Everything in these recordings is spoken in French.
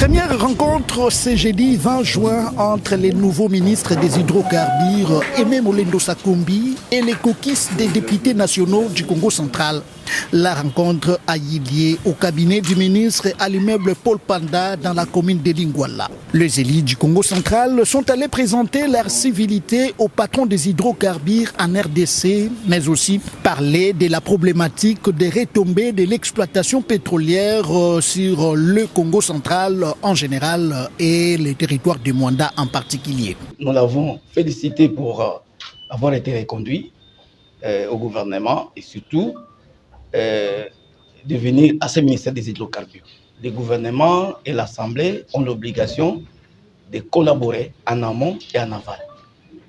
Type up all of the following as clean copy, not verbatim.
Dernière rencontre ce jeudi 20 juin entre les nouveaux ministres des hydrocarbures, Aimé Molendo Sakombi, et les caucus des députés nationaux du Congo central. La rencontre a eu lieu au cabinet du ministre à l'immeuble Paul Panda dans la commune de Lingwala. Les élus du Congo central sont allés présenter leur civilité au patron des hydrocarbures en RDC, mais aussi parler de la problématique des retombées de l'exploitation pétrolière sur le Congo central en général et les territoires du Mwanda en particulier. Nous l'avons félicité pour avoir été reconduit au gouvernement et surtout de venir à ce ministère des hydrocarbures. Le gouvernement et l'Assemblée ont l'obligation de collaborer en amont et en aval.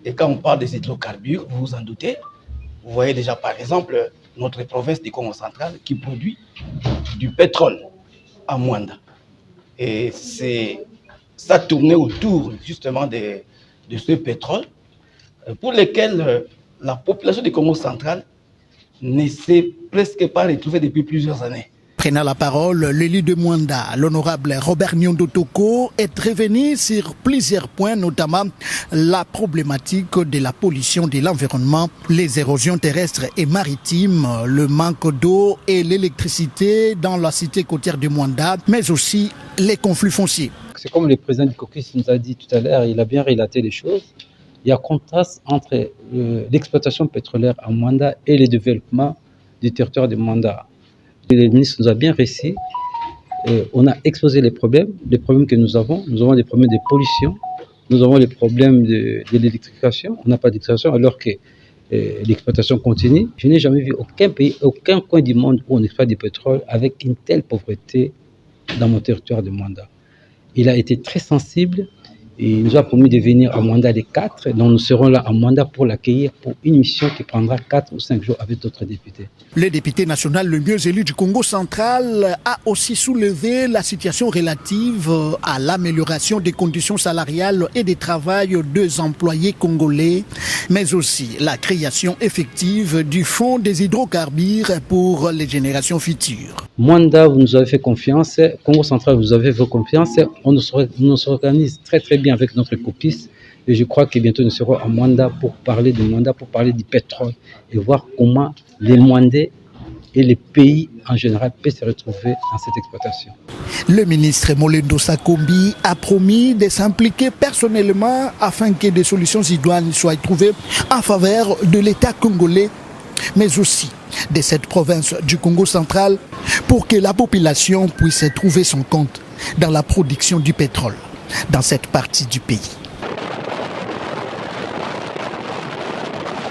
Et quand on parle des hydrocarbures, vous vous en doutez, vous voyez déjà par exemple notre province du Congo central qui produit du pétrole à Mwanda. Et ça tournait autour justement de ce pétrole pour lequel la population du Congo central ne s'est presque pas retrouvée depuis plusieurs années. Prenant la parole, l'élu de Mwanda, l'honorable Robert Nyondo Toko, est revenu sur plusieurs points, notamment la problématique de la pollution de l'environnement, les érosions terrestres et maritimes, le manque d'eau et l'électricité dans la cité côtière de Mwanda, mais aussi les conflits fonciers. C'est comme le président du caucus nous a dit tout à l'heure, il a bien relaté les choses. Il y a contraste entre l'exploitation pétrolière à Mwanda et le développement du territoire de Mwanda. Le ministre nous a bien réussi. On a exposé les problèmes que nous avons. Nous avons des problèmes de pollution, nous avons les problèmes de l'électrification. On n'a pas d'électrification alors que l'exploitation continue. Je n'ai jamais vu aucun pays, aucun coin du monde où on exploite du pétrole avec une telle pauvreté dans mon territoire de Mwanda. Il a été très sensible. Il nous a promis de venir à Mwanda les 4, donc nous serons là à Mwanda pour l'accueillir pour une mission qui prendra 4 ou 5 jours avec d'autres députés. Le député national le mieux élu du Congo central a aussi soulevé la situation relative à l'amélioration des conditions salariales et de travail des employés congolais, mais aussi la création effective du fonds des hydrocarbures pour les générations futures. Mwanda, vous nous avez fait confiance. Congo central, vous avez fait confiance. On nous organise très très bien avec notre caucus. Et je crois que bientôt nous serons à Mwanda pour parler de Mwanda, pour parler du pétrole et voir comment les Mwandais et les pays en général peuvent se retrouver dans cette exploitation. Le ministre Molendo Sakombi a promis de s'impliquer personnellement afin que des solutions idoines soient trouvées en faveur de l'État congolais, mais aussi de cette province du Congo central pour que la population puisse trouver son compte dans la production du pétrole dans cette partie du pays.